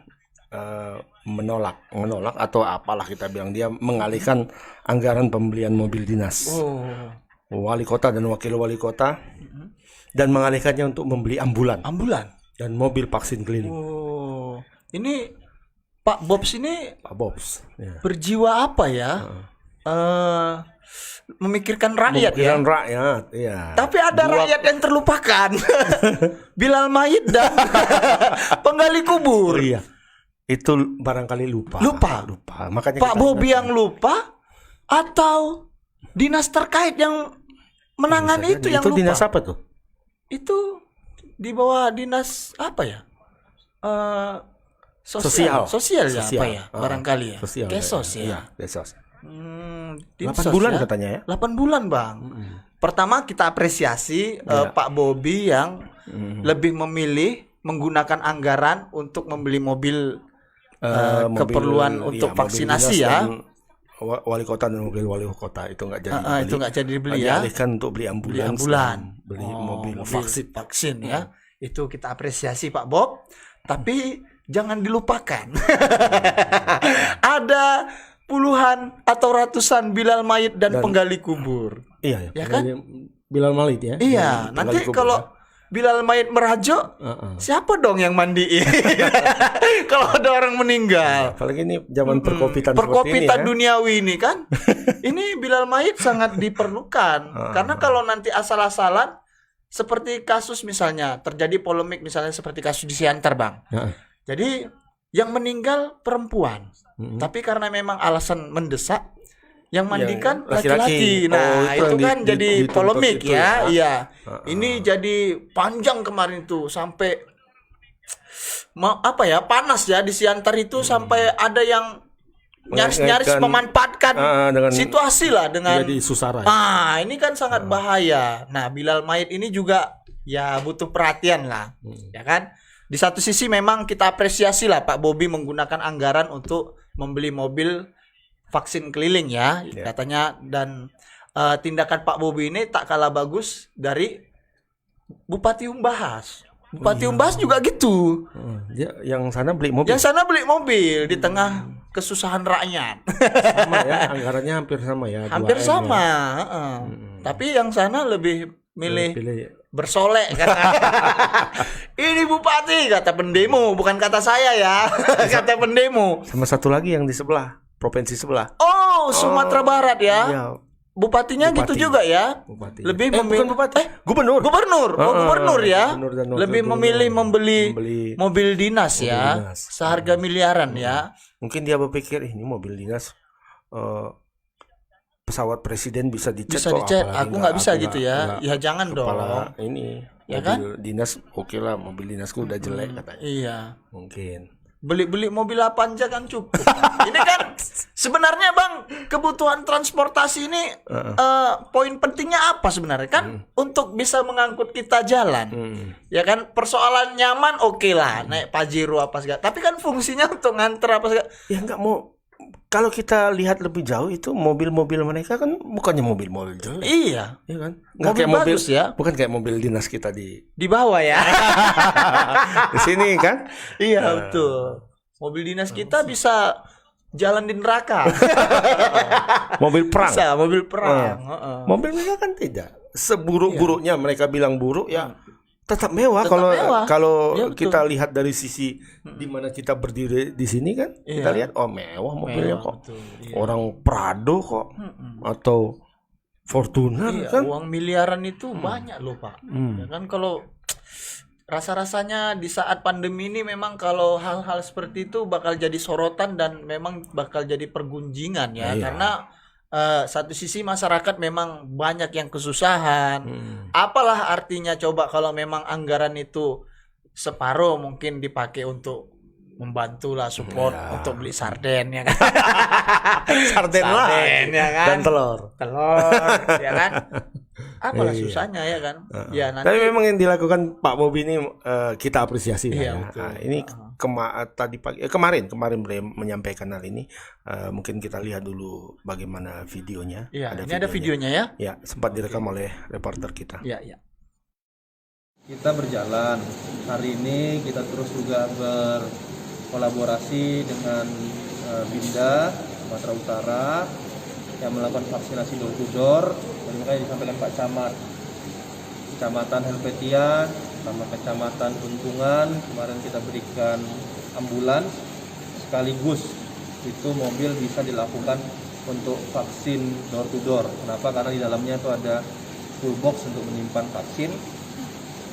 menolak atau apalah kita bilang, dia mengalihkan anggaran pembelian mobil dinas. Wali kota dan wakil wali kota, dan mengalihkannya untuk membeli ambulan dan mobil vaksin keliling. Ini Pak Bobs ini Pak Bobs. Ya. berjiwa apa ya? memikirkan rakyat ya. Memikirkan rakyat, iya. Tapi ada rakyat yang terlupakan. Bilal Mayit dan penggali kubur. Iya. Itu barangkali lupa. Lupa. Makanya Pak kita Bobi ingatkan. yang lupa atau dinas terkait yang menangani Bisa itu jadi. yang Itu lupa? dinas apa tuh? Itu di bawah dinas apa ya? Sosial. Sosial ya apa ya? Ah, Barangkali ya. Sosial. Kesos ya. Iya, Kesos. 8 8 bulan katanya ya. 8 bulan, Bang. Pertama kita apresiasi Pak Bobi yang lebih memilih menggunakan anggaran untuk membeli mobil keperluan untuk mobil vaksinasi dinas ya. dan wali kota dan mobil wali kota itu nggak jadi dibeli. Itu nggak jadi dibeli ya. Dialihkan untuk beli ambulans, ambulan. dan beli mobil vaksin. ya. Itu kita apresiasi Pak Bob. Tapi jangan dilupakan. Ada puluhan atau ratusan Bilal Mayit dan penggali kubur. Iya, Ya kan? Bilal Mayit ya. Iya, nanti kalau Bilal Mayit merajuk, siapa dong yang mandiin? Kalau ada orang meninggal. Apalagi ini zaman perkopitan Perkopitan seperti ini ya. duniawi ini kan. Ini Bilal Mayit sangat diperlukan. Karena kalau nanti asal-asalan seperti kasus misalnya terjadi polemik misalnya seperti kasus di Siantar, Bang. Jadi yang meninggal perempuan. Tapi karena memang alasan mendesak yang mandikan laki-laki. laki-laki. Nah, itu itu yang kan jadi dituntut polemik itu ya. ya. Iya. Ini jadi panjang kemarin tuh sampai panas ya di Siantar itu sampai ada yang nyaris memanfaatkan dengan situasi lah dengan jadi susara. ini kan sangat bahaya. Nah, Bilal Mayit ini juga ya butuh perhatian lah. Ya kan? Di satu sisi memang kita apresiasi lah Pak Bobi menggunakan anggaran untuk membeli mobil vaksin keliling ya, katanya, dan tindakan Pak Bobi ini tak kalah bagus dari Bupati Umbahas. Bupati Umbahas juga gitu. Yang sana beli mobil. Yang sana beli mobil di tengah kesusahan rakyat. Sama ya, anggarannya hampir sama ya. Hampir 2M sama. ya. Tapi yang sana lebih milih Pilih. bersolek kata. Ini bupati kata pendemo, bukan kata saya ya. Kata pendemo. Sama satu lagi yang di sebelah, provinsi sebelah. Oh, Sumatera Barat ya. Iya, Bupatinya Bupati. gitu juga ya. Bupati. Lebih bukan memilih bupati. Gubernur. Gubernur ya. Gubernur dan wakil Lebih gubernur. memilih membeli Membeli mobil dinas ya. dinas. Seharga miliaran ya. Mungkin dia berpikir ini mobil dinas pesawat presiden bisa dicet Bisa kok, dicet. apalagi Aku nggak bisa gitu ya. nggak Ya jangan dong. kepala ini Ya mobil dinas oke lah, mobil dinasku udah jelek katanya. Iya. Mungkin Beli mobil apa aja kan cukup. Ini kan sebenarnya Bang, kebutuhan transportasi ini poin pentingnya apa sebenarnya kan untuk bisa mengangkut kita jalan. Ya kan, persoalan nyaman oke lah, naik Pajero apa segala. Tapi kan fungsinya untuk nganter apa segala. ya nggak mau. Kalau kita lihat lebih jauh itu mobil-mobil mereka kan bukannya mobil-mobil jelek. Iya, Ya kan? Mobil Nggak kayak mobil bagus ya. Bukan kayak mobil dinas kita di bawah ya. di sini kan. Iya, betul. Mobil dinas kita bisa jalan di neraka. Mobil perang. Bisa, mobil perang. Mobil mereka kan tidak. Seburuk-buruknya mereka bilang buruk ya. Tetap mewah Tetap kalau mewah. kalau Iya, betul. kita lihat dari sisi di mana kita berdiri di sini kan, kita lihat mewah mobilnya Mewah, kok. betul, iya. Orang Prado kok atau Fortuner Iya, kan. uang miliaran itu banyak loh Pak. Ya kan kalau rasa-rasanya di saat pandemi ini memang kalau hal-hal seperti itu bakal jadi sorotan dan memang bakal jadi pergunjingan ya. Iya. Karena satu sisi masyarakat memang banyak yang kesusahan. Apalah artinya coba kalau memang anggaran itu separuh mungkin dipakai untuk membantu lah support untuk beli sarden ya kan. Sarden lah ya kan. dan telur. Ya kan. Apalah susahnya ya kan. Ya nanti Tapi memang yang dilakukan Pak Bobi ini kita apresiasi lah Iya, ya. betul. Nah, ini tadi pagi kemarin beliau menyampaikan hal ini. Mungkin kita lihat dulu bagaimana videonya. iya, ini ada videonya ya. Ya, sempat direkam oleh reporter kita. Iya, iya. Kita berjalan hari ini, kita terus juga berkolaborasi dengan Binda Sumatera Utara yang melakukan vaksinasi door to door. Dan makanya disampaikan Pak Camat, Kecamatan Helvetian sama Kecamatan Tuntungan, kemarin kita berikan ambulans sekaligus itu mobil bisa dilakukan untuk vaksin door to door. Kenapa? Karena di dalamnya itu ada full box untuk menyimpan vaksin.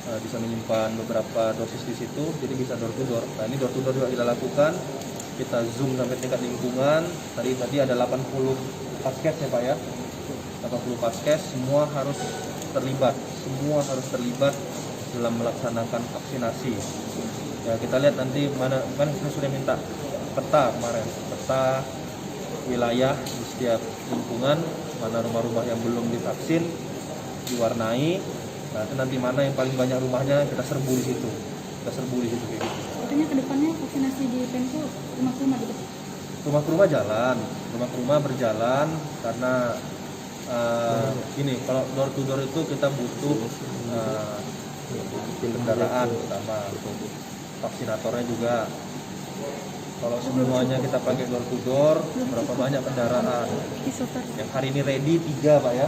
Bisa menyimpan beberapa dosis di situ, jadi bisa door to door. Nah, ini door to door juga kita lakukan. Kita zoom sampai tingkat lingkungan. Tadi ada 80 paskes ya Pak ya. 80 paskes, semua harus terlibat dalam melaksanakan vaksinasi. Ya, kita lihat nanti mana kita sudah minta peta kemarin, peta wilayah di setiap lingkungan, mana rumah-rumah yang belum divaksin diwarnai. Nah, itu nanti mana yang paling banyak rumahnya kita serbu di situ kayak gitu. Katanya kedepannya vaksinasi di Pemko rumah ke rumah gitu. Rumah ke rumah berjalan karena gini, kalau door to door itu kita butuh kendaraan utama, vaksinatornya juga. Kalau semuanya kita pakai door to door, berapa banyak kendaraan? Yang hari ini ready 3 Pak ya.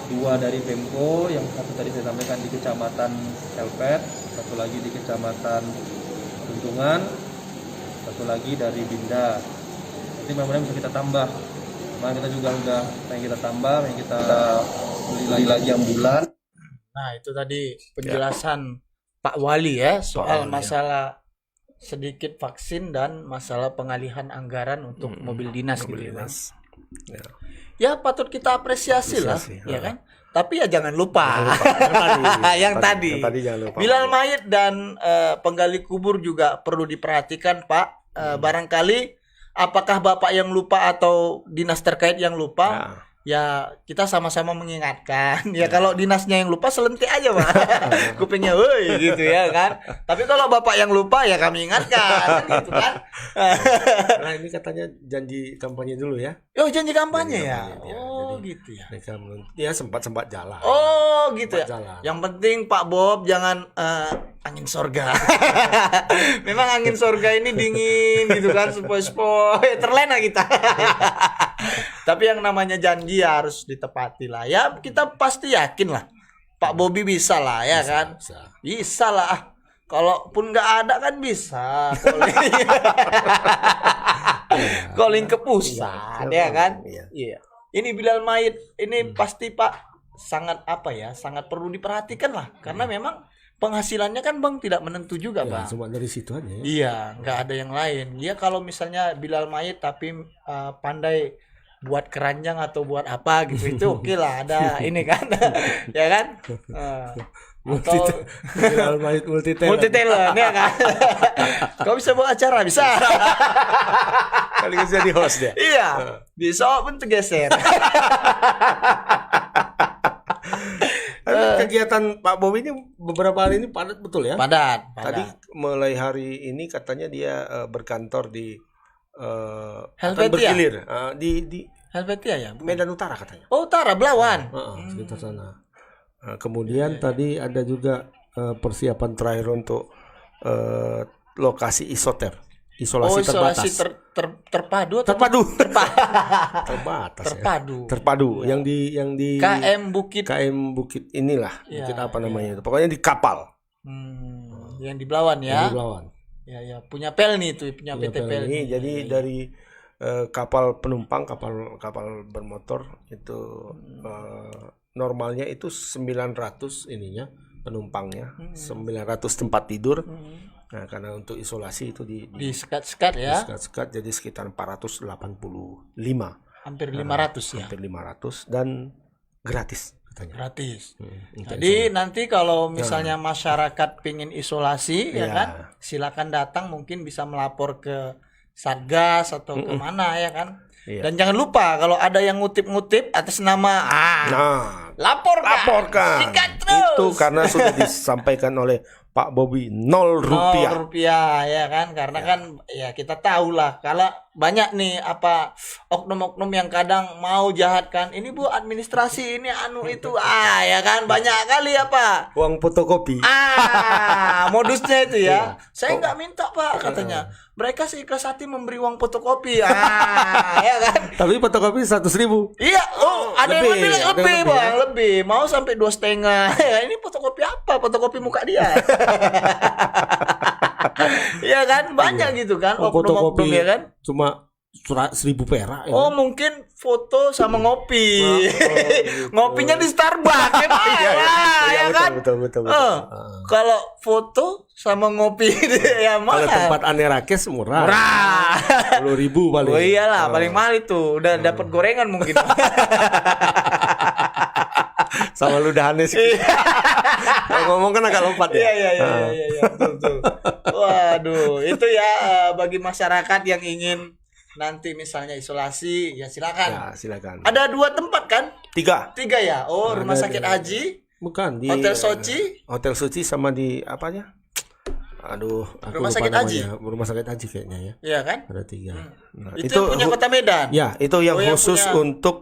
2 dari Pemko, yang satu tadi saya sampaikan di Kecamatan Helpet, satu lagi di Kecamatan Tuntungan, satu lagi dari Binda. Nanti mudah-mudahan bisa kita tambah. Nah, kita juga udah pengen kita tambah, pengen kita beli lagi yang bulan. Nah, itu tadi penjelasan Pak Wali ya soal Wali, masalah sedikit vaksin dan masalah pengalihan anggaran untuk mobil dinas gitu kan. Ya. Ya patut kita apresiasi lah, ya kan? Tapi ya jangan lupa, yang tadi jangan lupa. Bilal mayit dan penggali kubur juga perlu diperhatikan Pak. Barangkali apakah Bapak yang lupa atau dinas terkait yang lupa? Ya kita sama-sama mengingatkan. Ya kalau dinasnya yang lupa selentik aja Pak. Kupingnya woi gitu ya kan. Tapi kalau Bapak yang lupa ya kami ingatkan gitu kan. Nah, ini katanya janji kampanye dulu ya. Oh, janji kampanye ya. Kampanye, Oh jadi gitu ya. mereka ya sempat jalan. Oh gitu ya. Jalan. Yang penting Pak Bob jangan angin sorga. Memang angin sorga ini dingin gitu kan, sepoi-sepoi terlena kita. Tapi yang namanya janji ya harus ditepati lah. Ya kita pasti yakin lah Pak Bobi bisa lah ya kan. Bisa lah. Kalaupun nggak ada kan bisa. Calling ke pusat ya kan. Iya. Ini Bilal mayit ini pasti Pak sangat sangat perlu diperhatikan lah karena memang penghasilannya kan Bang tidak menentu juga Ya, Bang. cuma dari situ aja ya. Iya, nggak ada yang lain. Ya kalau misalnya Bilal mayit tapi pandai buat keranjang atau buat apa gitu itu oke lah ada ini kan ya kan. Bilal mayit multi talent ya kan. Kau bisa buat acara bisa. Kali jadi host dia. Iya, bisa pun tergeser. Kegiatan Pak Bobi ini beberapa hari ini padat betul ya? Padat. Tadi mulai hari ini katanya dia berkantor di akan Helvetia. bergilir di Helvetia ya. Medan Utara katanya. Oh, Utara Belawan. Sekitar sana. Kemudian tadi ada juga persiapan terakhir untuk lokasi isolasi terbatas. Terpadu atau Terbatas. terpadu. Yang di KM Bukit Bukit inilah. Ya, Bukit apa namanya itu? Pokoknya di kapal. yang di Belawan ya. Di Belawan. Ya, punya Pelni itu, punya PT Pelni. Jadi dari kapal penumpang, kapal bermotor itu normalnya itu 900 ininya penumpangnya, 900 tempat tidur. Nah, karena untuk isolasi itu di sekat-sekat ya. Sekat-sekat jadi sekitar 485. Hampir 500 ya. Hampir 500 dan gratis katanya. Gratis. Untuk Jadi nanti kalau misalnya masyarakat pingin isolasi ya Ya. kan, silakan datang, mungkin bisa melapor ke Satgas atau kemana ya kan. Iya. Dan jangan lupa kalau ada yang ngutip-ngutip atas nama laporkan. Sikat terus. Itu karena sudah disampaikan oleh Pak Bobi 0 rupiah. 0 rupiah ya kan, karena kan ya kita tahu lah kalau banyak nih oknum-oknum yang kadang mau jahat kan, ini Bu administrasi ini itu ya kan, banyak kali Uang fotokopi. Modusnya itu ya. Saya nggak minta Pak katanya, mereka seikhlas hati memberi uang fotokopi ya kan. Tapi fotokopi 100.000. Iya, ada yang lebih, bilang ada lebih yang Bang, lebih. Mau sampai 2,5. Ya, ini fotokopi apa? Fotokopi muka dia. Iya kan, banyak gitu kan oknum-oknum ya kan. Cuma surat 1.000 perak. Ya. Oh mungkin foto sama ngopi. gitu. Ngopinya di Starbucks ya, Pak? Iya, ya kan? betul. Kalau foto sama ngopi ya Kalau mahal. tempat Anerakes murah. Murah. 10.000 paling. Oh iyalah, paling mahal itu. Udah dapat gorengan mungkin. Sama ludahannya sih. Kalau ngomong kan agak lompat ya. Iya, betul. Waduh, itu ya bagi masyarakat yang ingin nanti misalnya isolasi, ya silakan. Ya, silakan. Ada 2 tempat kan? 3. 3 ya. Oh, rumah sakit haji, Bukan di Hotel Sochi. Hotel Suci sama di apanya? Aduh, aku Rumah lupa sakit namanya. haji? Rumah sakit haji kayaknya ya. Iya kan? Ada 3. Nah, Itu yang punya Kota Medan. Ya, itu yang Oh, yang khusus punya- untuk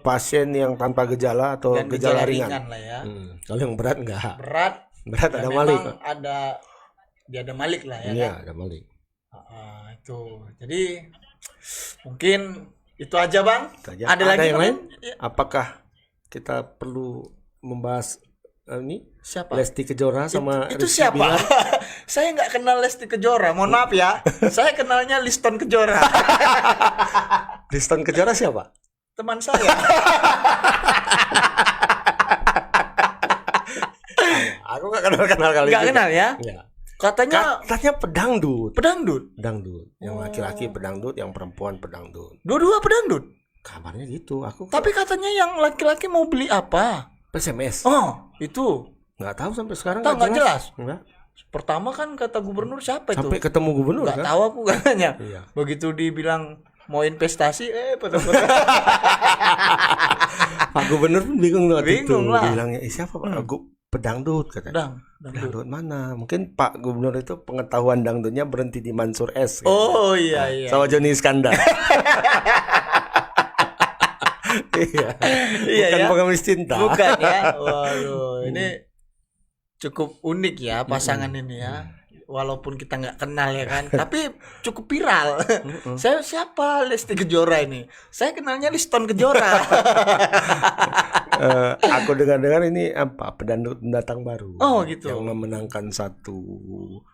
pasien yang tanpa gejala atau Dan gejala ringan. lah ya. Kalau yang berat enggak. Berat Berat dan ada memang Malik. ada Malik lah ya. Iya, Kan? ada Malik. Itu. Jadi mungkin itu aja, Bang. Itu aja. Ada lagi yang lain? mungkin? Ya. Apakah kita perlu membahas ini Siapa? Lesti Kejora sama itu Rizky siapa? Bilar? Saya nggak kenal Lesti Kejora. Mohon maaf ya. Saya kenalnya Liston Kejora. Liston Kejora siapa? Teman saya. Aku nggak kenal kali. Nggak juga. kenal ya? Ya. Katanya Katanya pedangdut. pedangdut. Pedangdut. Yang laki-laki pedangdut, yang perempuan pedangdut. Dua-dua pedangdut. Kabarnya gitu. Aku Tapi katanya yang laki-laki mau beli apa? SMS. Oh, itu. Nggak tahu sampai sekarang. Tahu nggak jelas? Nggak. Pertama kan kata gubernur siapa itu? Sampai ketemu gubernur Nggak kan? tahu aku katanya. Iya. Begitu dibilang mau investasi, pada Pak gubernur pun bingung tuh waktu itu. Bingung lah. Bilangnya, siapa Pak? Pedangdut katanya. dangdut. Dangdut mana? Mungkin Pak Gubernur itu pengetahuan dangdutnya berhenti di Mansur S. Gitu. Oh iya. Sama Joni Iskandar. Iya. Iya, Bukan ya. pengemis cinta. Bukan ya. Waduh, ini cukup unik ya pasangan ini ya. Walaupun kita nggak kenal ya kan, tapi cukup viral. Saya siapa Lesti Kejora ini? Saya kenalnya Liston Kejora. Aku dengar-dengar ini apa pendatang baru. Oh, gitu. Yang memenangkan satu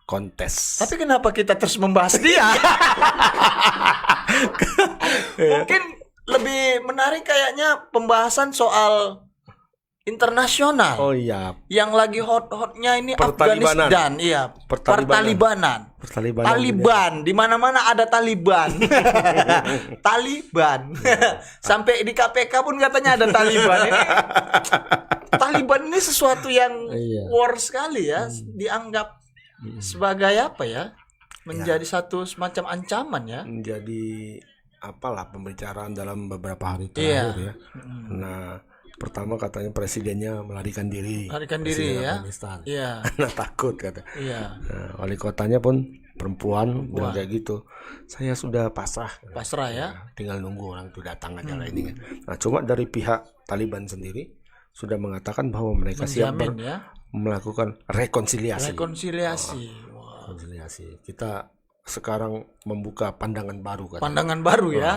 kontes. Tapi kenapa kita terus membahas dia? Mungkin lebih menarik kayaknya pembahasan soal internasional. Oh iya, Yang lagi hot-hotnya ini Pertalibanan. Afghanistan, iya. Pertalibanan. Taliban, di mana-mana ada Taliban. Taliban. Sampai di KPK pun katanya ada Taliban. Taliban ini sesuatu yang Iya. war sekali ya, dianggap sebagai apa ya? Menjadi satu semacam ancaman ya. menjadi apalah pembicaraan dalam beberapa hari Iya. terakhir ya. Nah, pertama katanya presidennya melarikan diri. Melarikan diri Presiden ya. Afghanistan. Iya. Karena takut kata. Iya. Nah, wali kotanya pun perempuan bilang kayak gitu. Saya sudah pasrah. Pasrah ya. Tinggal nunggu orang itu datang aja lah ini kan. Nah, cuma dari pihak Taliban sendiri sudah mengatakan bahwa mereka siap Menjamin ya. melakukan rekonsiliasi. Rekonsiliasi. Wah. Rekonsiliasi. Kita sekarang membuka pandangan baru kan. Pandangan baru ya.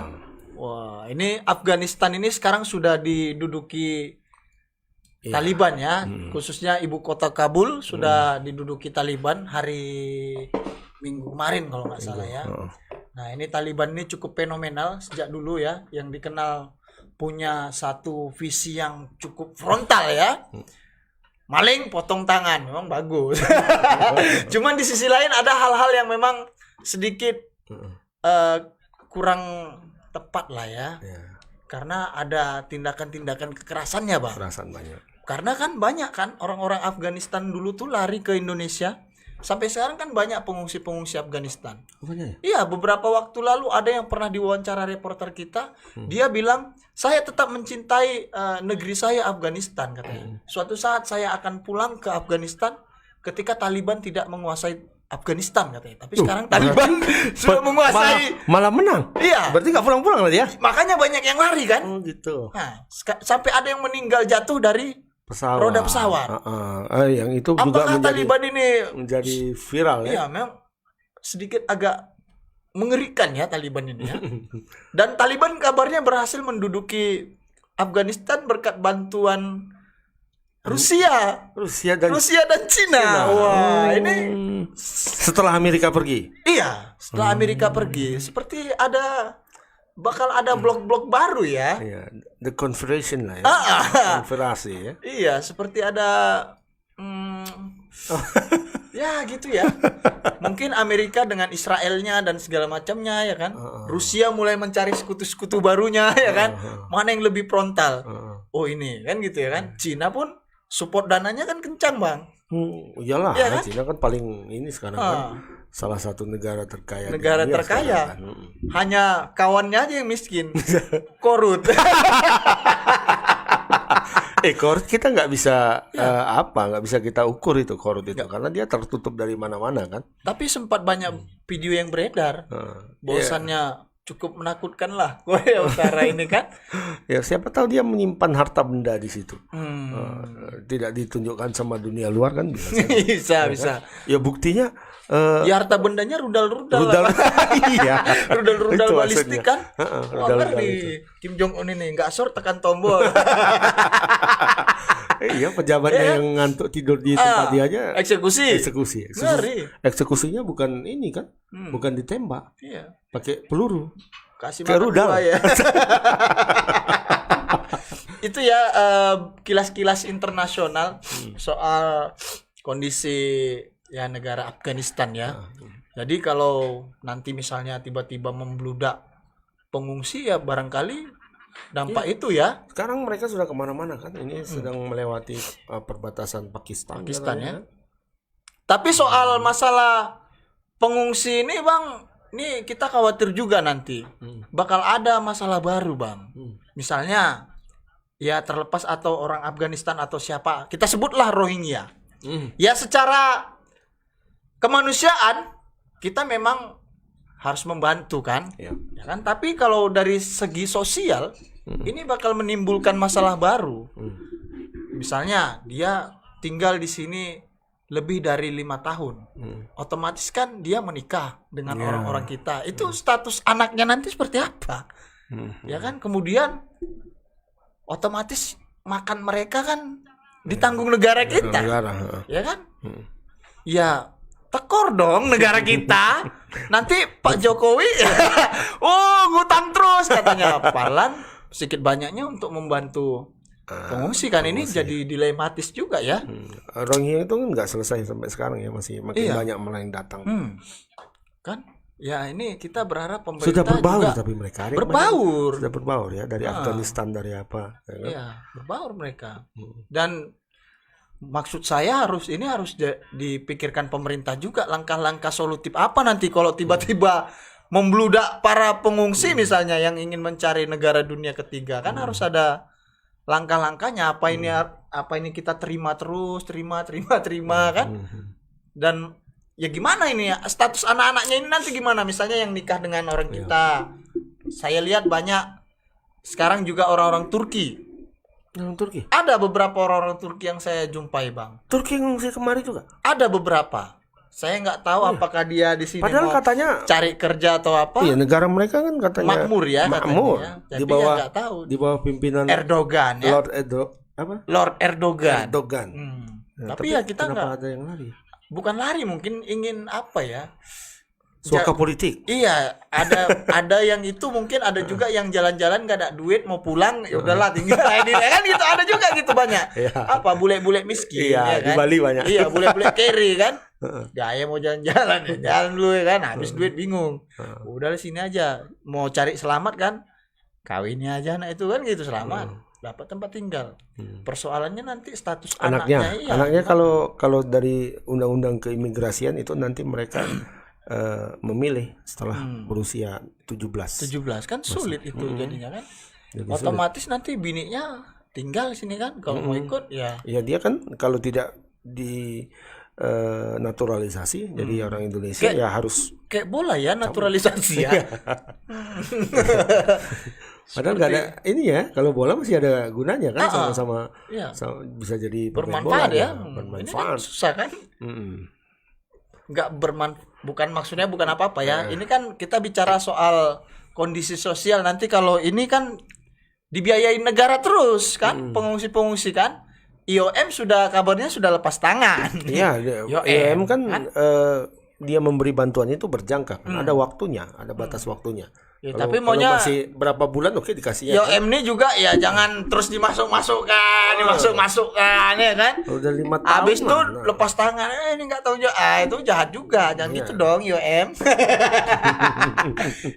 Wah, ini Afghanistan ini sekarang sudah diduduki Taliban ya. Khususnya ibu kota Kabul sudah diduduki Taliban hari Minggu kemarin kalau nggak salah ya. Nah, ini Taliban ini cukup fenomenal sejak dulu ya, yang dikenal punya satu visi yang cukup frontal ya. Maling potong tangan, memang bagus. Cuman di sisi lain ada hal-hal yang memang sedikit kurang tepat lah ya. Karena ada tindakan-tindakan kekerasannya, Bang. Perasaan banyak. Karena kan banyak kan orang-orang Afghanistan dulu tuh lari ke Indonesia. Sampai sekarang kan banyak pengungsi-pengungsi Afghanistan. Apanya ya? Iya, beberapa waktu lalu ada yang pernah diwawancara reporter kita, dia bilang, "Saya tetap mencintai negeri saya Afghanistan," katanya. Suatu saat saya akan pulang ke Afghanistan ketika Taliban tidak menguasai Afghanistan katanya. Tapi sekarang Taliban sudah menguasai. Malah menang. Iya. Berarti nggak pulang-pulang lah dia. Makanya banyak yang lari kan? Oh gitu. Nah, sampai ada yang meninggal jatuh dari Pesawat. roda pesawat. Yang itu juga Apakah Taliban ini menjadi viral ya. Iya, memang sedikit agak mengerikan ya Taliban ini ya. Dan Taliban kabarnya berhasil menduduki Afghanistan berkat bantuan Rusia dan Cina. Wah, ini setelah Amerika pergi. iya, setelah Amerika pergi, seperti bakal ada blok-blok baru ya. Iya, the confederation lah ya. Konfederasi ya. Iya, seperti ada ya gitu ya. Mungkin Amerika dengan Israelnya dan segala macamnya ya kan. Rusia mulai mencari sekutu-sekutu barunya ya kan. Mana yang lebih frontal? Oh ini kan gitu ya kan. Cina pun support dananya kan kencang, Bang. Iyalah, Iya kan? Cina kan paling ini sekarang kan salah satu negara terkaya. di Negara dunia terkaya. sekarang kan. Hanya kawannya aja yang miskin. Korut. Korut kita nggak bisa nggak bisa kita ukur itu korut itu karena dia tertutup dari mana-mana kan. Tapi sempat banyak video yang beredar. Bahwasannya cukup menakutkan lah Korea Utara ini kan. Ya siapa tahu dia menyimpan harta benda di situ. Tidak ditunjukkan sama dunia luar kan bisa. saja. bisa. Ya buktinya Ya harta bendanya rudal-rudal. Iya. Rudal-rudal Itu balistik maksudnya. kan. Wah, Rudal-rudal ngeri. Kim Jong Un ini nggak short tekan tombol. Iya, pejabatnya yang ngantuk tidur di tempat dia aja Eksekusi. Ngeri. Eksekusinya bukan ini kan, bukan ditembak, Iya. pakai peluru. Kasih Kayak makan rudal. buah ya. Itu ya kilas-kilas internasional soal kondisi ya negara Afghanistan ya. Jadi kalau nanti misalnya tiba-tiba membludak pengungsi ya barangkali dampak itu ya. Sekarang mereka sudah kemana-mana kan, ini sedang melewati perbatasan Pakistan. Ya. Tapi soal masalah pengungsi ini Bang, ini kita khawatir juga nanti bakal ada masalah baru Bang. Misalnya ya terlepas atau orang Afghanistan atau siapa, kita sebutlah Rohingya. Ya secara kemanusiaan kita memang harus membantu kan, ya kan. Tapi kalau dari segi sosial ini bakal menimbulkan masalah baru. Misalnya dia tinggal di sini lebih dari 5 tahun, otomatis kan dia menikah dengan orang-orang kita. Itu status anaknya nanti seperti apa? Ya kan. Kemudian otomatis makan mereka kan ditanggung negara kita, ya kan? Ya tekor dong negara kita. Nanti Pak Jokowi ngutang terus katanya. Parlan sedikit banyaknya untuk membantu pengungsi kan ini jadi dilematis juga ya. Rohingya itu kan nggak selesai sampai sekarang ya, masih makin banyak yang datang. Kan? Ya ini kita berharap pemerintah Sudah berbaur juga tapi mereka berbaur. sudah berbaur ya dari Afghanistan, dari apa? Ya kan? Iya, berbaur mereka. Dan maksud saya harus dipikirkan pemerintah juga langkah-langkah solutif apa nanti kalau tiba-tiba membludak para pengungsi misalnya yang ingin mencari negara dunia ketiga kan harus ada langkah-langkahnya. Apa ini kita terima kan? Dan ya gimana ini ya, status anak-anaknya ini nanti gimana? Misalnya yang nikah dengan orang kita. Saya lihat banyak sekarang juga orang-orang Turki. Orang Turki. Ada beberapa orang-orang Turki yang saya jumpai, Bang. Turki ngungsi kemari juga. Ada beberapa. Saya nggak tahu apakah dia di sini Padahal mau katanya cari kerja atau apa. Iya, negara mereka kan katanya Makmur ya makmur. katanya. Jadi Di bawah nggak tahu. di bawah pimpinan Erdogan ya. Lord Erdogan. Erdogan. Ya, tapi ya kita kenapa nggak. ada yang lari? Bukan lari, mungkin ingin apa ya? Suaka politik. Iya, ada yang itu mungkin ada juga yang jalan-jalan gak ada duit mau pulang ya udahlah tinggal ini kan gitu, ada juga gitu banyak. Apa bule-bule miskin Iya, ya di kan? Bali banyak. Iya, bule-bule carry kan. Gaya mau jalan-jalan ya, jalan dulu ya kan, habis duit bingung. Udah di sini aja, mau cari selamat kan. Kawinnya aja anak itu kan gitu selamat. Dapat tempat tinggal. Persoalannya nanti status anaknya. Anaknya kalau dari undang-undang keimigrasian itu nanti mereka memilih setelah berusia 17 kan sulit itu jadinya kan. Jadi otomatis nanti bininya tinggal di sini kan kalau mau ikut ya. Ya dia kan kalau tidak di naturalisasi jadi orang Indonesia ya harus kayak bola ya naturalisasi ya. Padahal nggak ada ini ya, kalau bola masih ada gunanya kan, sama-sama bisa jadi bermanfaat bola, ya. bermanfaat. Ini kan susah kan? Nggak bukan maksudnya bukan apa-apa ya. Ini kan kita bicara soal kondisi sosial. Nanti kalau ini kan dibiayain negara terus kan, pengungsi-pengungsi kan. IOM sudah kabarnya sudah lepas tangan. Iya, IOM kan kan? dia memberi bantuan itu berjangka, kan? Ada waktunya, ada batas waktunya. Ya, Kalau- tapi kalau maunya masih berapa bulan oke dikasihnya. kan? IOM ini juga ya jangan terus dimasukkan, dimasukkan ya kan. Udah 5 tahun. Habis itu mana? lepas tangan, ini nggak tahu itu jahat juga, jangan Iya. gitu dong IOM.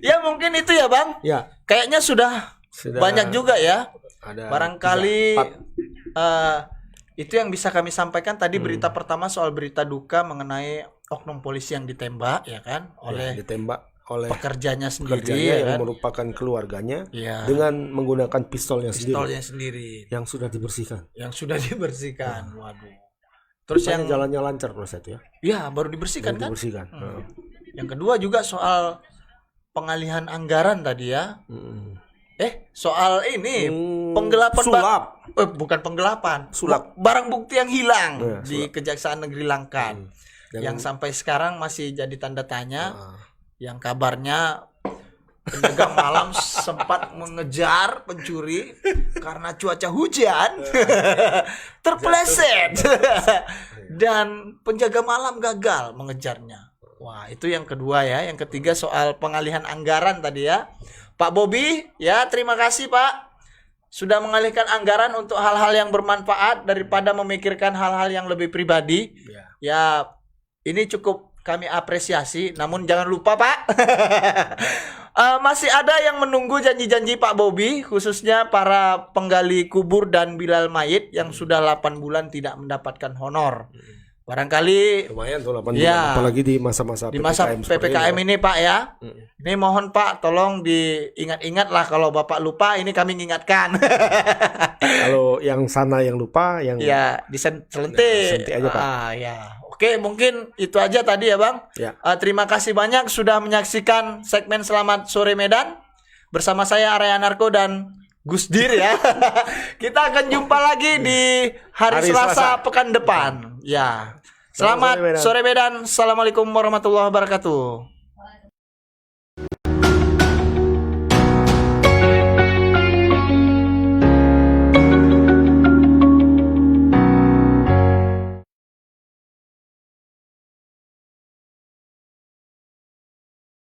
Ya mungkin itu ya bang. Ya, Kayaknya sudah sudah banyak juga ya. ada Barangkali 3, 4. itu yang bisa kami sampaikan tadi berita pertama soal berita duka mengenai oknum polisi yang ditembak ya kan oleh ditembak oleh pekerjanya sendiri pekerjanya ya yang kan. merupakan keluarganya Iya. dengan menggunakan pistolnya Pistolnya sendiri sendiri yang sudah dibersihkan. yang sudah dibersihkan. Waduh. Terus yang jalannya lancar proses ya. ya baru dibersihkan kan. Dibersihkan. Yang kedua juga soal pengalihan anggaran tadi ya. Soal ini penggelapan sulap. bukan penggelapan. Sulap. Barang bukti yang hilang Ya, di Kejaksaan Negeri Langkat. Yang sampai sekarang masih jadi tanda tanya. Yang kabarnya penjaga malam sempat mengejar pencuri karena cuaca hujan terpeleset dan penjaga malam gagal mengejarnya. Wah, itu yang kedua ya. Yang ketiga soal pengalihan anggaran tadi ya. Pak Bobi, ya terima kasih Pak. Sudah mengalihkan anggaran untuk hal-hal yang bermanfaat daripada memikirkan hal-hal yang lebih pribadi. Ya, ini cukup kami apresiasi. Namun jangan lupa Pak, masih ada yang menunggu janji-janji Pak Bobi, khususnya para penggali kubur dan bilal mayit yang sudah 8 bulan tidak mendapatkan honor. Barangkali Lumayan tuh 8 Ya. bulan apalagi di masa-masa di masa seperti PPKM ini. ini Pak ya. Ini mohon Pak tolong diingat-ingat lah, kalau Bapak lupa ini kami mengingatkan. Kalau yang sana yang lupa yang Ya, diselentik. Sentik aja, Pak. Ya. Oke, mungkin itu aja tadi ya, Bang. Ya. Terima kasih banyak sudah menyaksikan segmen Selamat Sore Medan bersama saya Arya Narko dan Gus Dir ya. Kita akan jumpa lagi di hari Hari Selasa Selasa. pekan depan. Ya. Selamat Selamat Sore Medan. Assalamualaikum warahmatullahi wabarakatuh.